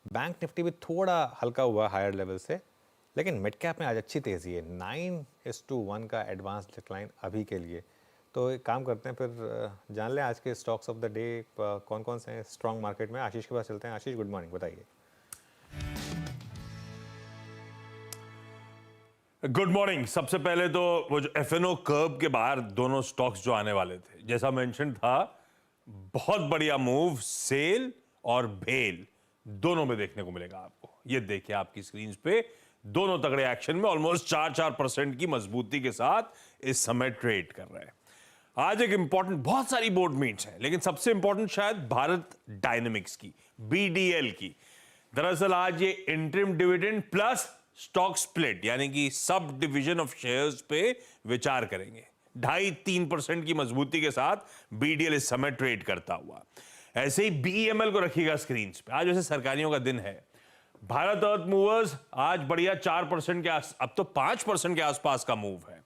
Bank Nifty भी थोड़ा हल्का हुआ हायर लेवल से, लेकिन मिड कैप में आज अच्छी तेज़ी है। 9:1 का एडवांस डिक्लाइन अभी के लिए। तो एक काम करते हैं फिर, जान लें आज के स्टॉक्स ऑफ द डे कौन कौन से हैं स्ट्रॉन्ग मार्केट में। आशीष के पास चलते हैं। आशीष, गुड मॉर्निंग, बताइए। Good morning. सबसे पहले तो वो जो एफएनओ कर्व के बाहर दोनों स्टॉक्स जो आने वाले थे, जैसा मेंशन था, बहुत बढ़िया मूव सेल और भेल दोनों में देखने को मिलेगा आपको। ये देखिए आपकी स्क्रीन पे, दोनों तगड़े एक्शन में ऑलमोस्ट 4-4% की मजबूती के साथ इस समय ट्रेड कर रहे हैं। आज एक इंपॉर्टेंट, बहुत सारी बोर्ड मीट्स हैं, लेकिन सबसे इंपॉर्टेंट शायद भारत डायनेमिक्स की, बीडीएल की। दरअसल आज ये interim dividend plus stock split यानी कि सब डिवीजन ऑफ शेयर्स पे विचार करेंगे। 2.5-3% की मजबूती के साथ बीडीएल इस समय ट्रेड करता हुआ। ऐसे ही बीईएमएल को रखिएगा स्क्रीन पे। आज वैसे सरकारियों का दिन है। भारत अर्थ मूवर्स आज बढ़िया 4% के अब तो 5% के आसपास का मूव है।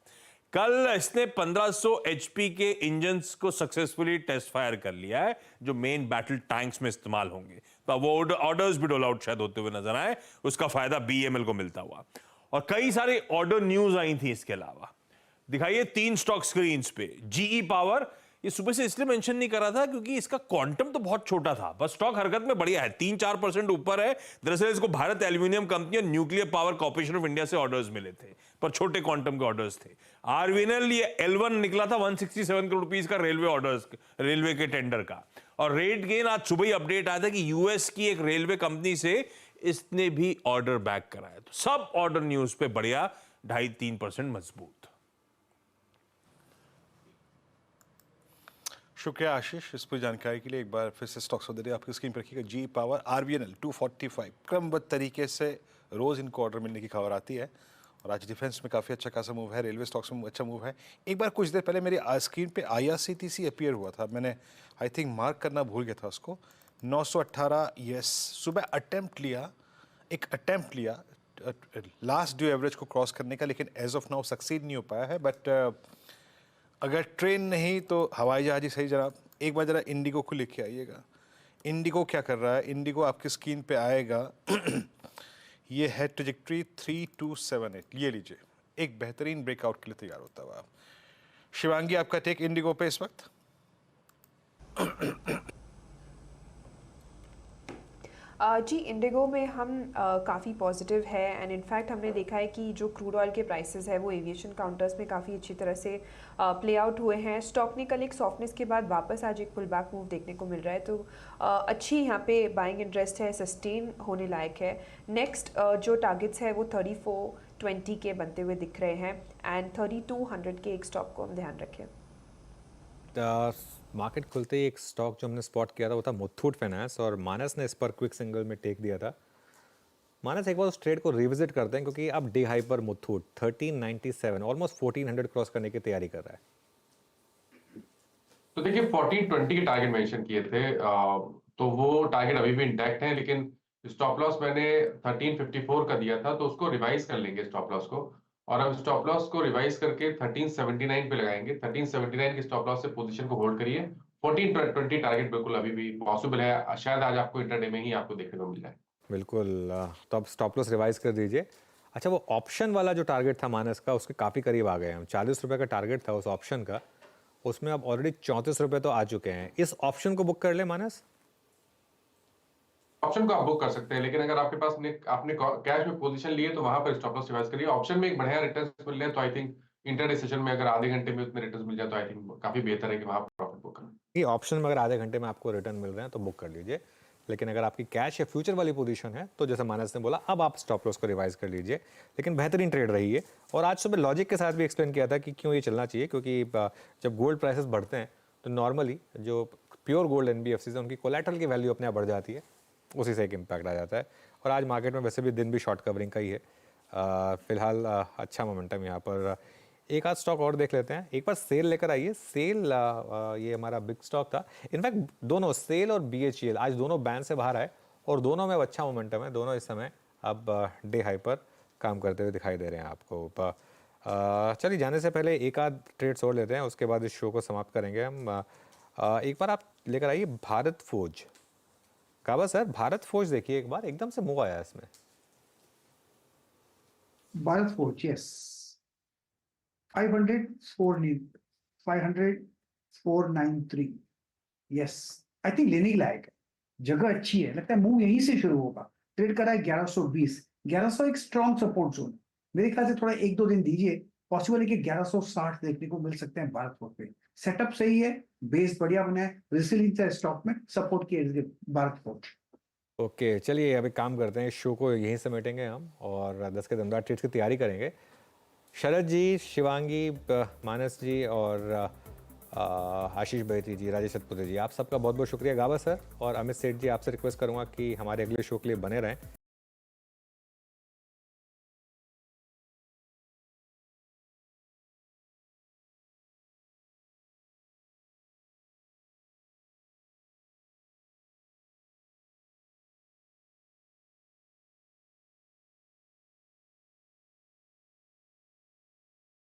कल इसने 1500 एचपी के इंजन्स को सक्सेसफुली टेस्ट फायर कर लिया है, जो मेन बैटल टैंक्स में इस्तेमाल होंगे। तो वो ऑर्डर्स भी डोल आउट शायद होते हुए नजर आए, उसका फायदा बीएमएल को मिलता हुआ। और कई सारे ऑर्डर न्यूज आई थी इसके अलावा। दिखाइए 3 स्टॉक स्क्रीन पे। जीई पावर, ये सुबह से इसलिए मेंशन नहीं कर रहा था क्योंकि इसका क्वांटम तो बहुत छोटा था, बस स्टॉक हरकत में बढ़िया है, 3-4% ऊपर है। दरअसल इसको भारत एल्यूमिनियम कंपनी और nuclear power corporation of India से ऑर्डर्स मिले थे, पर छोटे क्वांटम के ऑर्डर्स थे। आरवीएनएल, ये L1 निकला था 167 करोड़ रुपीस का रेलवे ऑर्डर्स, रेलवे के टेंडर का। और रेट गेन, आज सुबह ही अपडेट आया था कि यूएस की एक रेलवे कंपनी से इसने भी ऑर्डर बैक कराया। तो सब ऑर्डर न्यूज पे बढ़िया 2.5-3% मजबूत। शुक्रिया आशीष इस पूरी जानकारी के लिए। एक बार फिर से स्टॉक्स ऑफ द डे आपकी स्क्रीन पर रखिएगा। जी पावर, आरबीएनएल 245, क्रमबद्ध तरीके से रोज इनको ऑर्डर मिलने की खबर आती है। और आज डिफेंस में काफ़ी अच्छा खासा मूव है, रेलवे स्टॉक्स में अच्छा मूव है। एक बार कुछ देर पहले मेरी स्क्रीन पे आईआरसीटीसी अपीयर हुआ था, मैंने आई थिंक मार्क करना भूल गया था उसको। 918, यस, सुबह एक अटेम्प्ट लिया लास्ट ड्यू एवरेज को क्रॉस करने का, लेकिन एज ऑफ नाउ सक्सीड नहीं हो पाया है। बट अगर ट्रेन नहीं तो हवाई जहाज ही सही। जनाब एक बार जरा इंडिगो को लेके आइएगा। इंडिगो क्या कर रहा है, इंडिगो आपकी स्क्रीन पे आएगा। ये है ट्रेजेक्ट्री 3278, ये लीजिए, एक बेहतरीन ब्रेकआउट के लिए तैयार होता हुआ। शिवांगी, आपका टेक इंडिगो पे इस वक्त? जी, इंडिगो में हम काफ़ी पॉजिटिव है। एंड इनफैक्ट हमने देखा है कि जो क्रूड ऑयल के प्राइसेस है वो एविएशन काउंटर्स में काफ़ी अच्छी तरह से प्ले आउट हुए हैं। स्टॉक ने कल एक सॉफ्टनेस के बाद वापस आज एक पुल बैक मूव देखने को मिल रहा है, तो अच्छी यहाँ पे बाइंग इंटरेस्ट है, सस्टेन होने लायक है। नेक्स्ट जो टारगेट्स है वो 3420 के बनते हुए दिख रहे हैं एंड 3200 के एक स्टॉक को हम ध्यान रखें। मार्केट खुलते ही एक स्टॉक जो हमने स्पॉट किया था वो था मुथूट फाइनेंस, और मानस ने इस पर क्विक सिंगल में टेक दिया था। मानस, एक बार उस ट्रेड को रिविजिट करते हैं क्योंकि अब डे हाई पर मुथूट 1397 ऑलमोस्ट 1400 क्रॉस करने की तैयारी कर रहा है। तो देखिए 1420 के टारगेट मेंशन किए थे, तो वो टारगेट अभी भी इंटैक्ट है, लेकिन स्टॉप लॉस मैंने 1354 का दिया था, तो उसको रिवाइज कर लेंगे स्टॉप लॉस को। और अब स्टॉप लॉस को रिवाइज करके 1379 पे लगाएंगे। 1379 के स्टॉप लॉस से पोजीशन को होल्ड करिए। 1420 टारगेट बिल्कुल अभी भी पॉसिबल है, शायद आज आपको इंटरडे में ही आपको देखने को मिल जाए। बिल्कुल, तो अब स्टॉप लॉस रिवाइज कर दीजिए। अच्छा, वो ऑप्शन वाला जो टारगेट था मानस का, उसके काफ़ी करीब आ गए हम। 40 रुपये का टारगेट था उस ऑप्शन का, उसमें अब ऑलरेडी 34 रुपये तो आ चुके हैं। इस ऑप्शन को बुक कर ले मानस। ऑप्शन को आप बुक कर सकते हैं, लेकिन अगर आपके पास आपने कैश में पोजीशन लिए तो वहां पर स्टॉप लॉस रिवाइज करिए। ऑप्शन में एक बढ़िया रिटर्न मिल रहे हैं, तो आई थिंक इंटरडे सेशन में अगर आधे घंटे में उतने रिटर्न मिल जाए तो आई थिंक काफी बेहतर है कि वहां प्रॉफिट बुक करें। ये ऑप्शन में अगर आधे घंटे में आपको रिटर्न मिल रहे हैं तो बुक कर लीजिए, लेकिन अगर आपकी कैश या फ्यूचर वाली पोजीशन है तो जैसे मानस ने बोला, अब आप स्टॉप लॉस को रिवाइज कर लीजिए। लेकिन बेहतरीन ट्रेड रही है, और आज सुबह लॉजिक के साथ भी एक्सप्लेन किया था कि क्यों ये चलना चाहिए, क्योंकि जब गोल्ड प्राइसेस बढ़ते हैं तो नॉर्मली जो प्योर गोल्ड एनबीएफसी है उनकी कोलैटरल की वैल्यू अपने आप बढ़ जाती है, उसी से एक इम्पैक्ट आ जाता है। और आज मार्केट में वैसे भी दिन भी शॉर्ट कवरिंग का ही है। फिलहाल अच्छा मोमेंटम यहाँ पर। एक आध स्टॉक और देख लेते हैं। एक बार सेल लेकर आइए। सेल ये हमारा बिग स्टॉक था। इनफैक्ट दोनों सेल और बीएचईएल आज दोनों बैन से बाहर आए, और दोनों में अच्छा मोमेंटम है। दोनों इस समय अब डे हाई पर काम करते हुए दिखाई दे रहे हैं आपको। चलिए, जाने से पहले एक आध ट्रेड्स और लेते हैं, उसके बाद इस शो को समाप्त करेंगे हम। एक बार आप लेकर आइए भारत फोर्ज। काबा सर, भारत फोर्ज देखिए एक बार, एकदम से मूव आया इसमें। Bharat Forge, yes. 500, 500, 493. Yes. I think लेने की लायक है, जगह अच्छी है, लगता है मूव यहीं से शुरू होगा। ट्रेड करा है 1120, 1100 एक स्ट्रॉन्ग सपोर्ट जोन, मेरे ख्याल से थोड़ा 1-2 दिन दीजिए, पॉसिबल है कि 1160 देखने को मिल सकते हैं भारत फोर्ज पे। सेटअप सही है, बेस बढ़िया बना है, रेसिलियंस है स्टॉक में, सपोर्ट की भारत फोर्ज। ओके, चलिए अब एक काम करते हैं, इस शो को यहीं समेटेंगे हम और 10 के दमदार ट्रेड्स की तैयारी करेंगे। शरद जी, शिवांगी, मानस जी और आशीष बैती जी, राजेश सतपुते जी, आप सबका बहुत बहुत शुक्रिया। गाबा सर और अमित सेठ जी, आपसे रिक्वेस्ट करूंगा कि हमारे अगले शो के लिए बने रहें।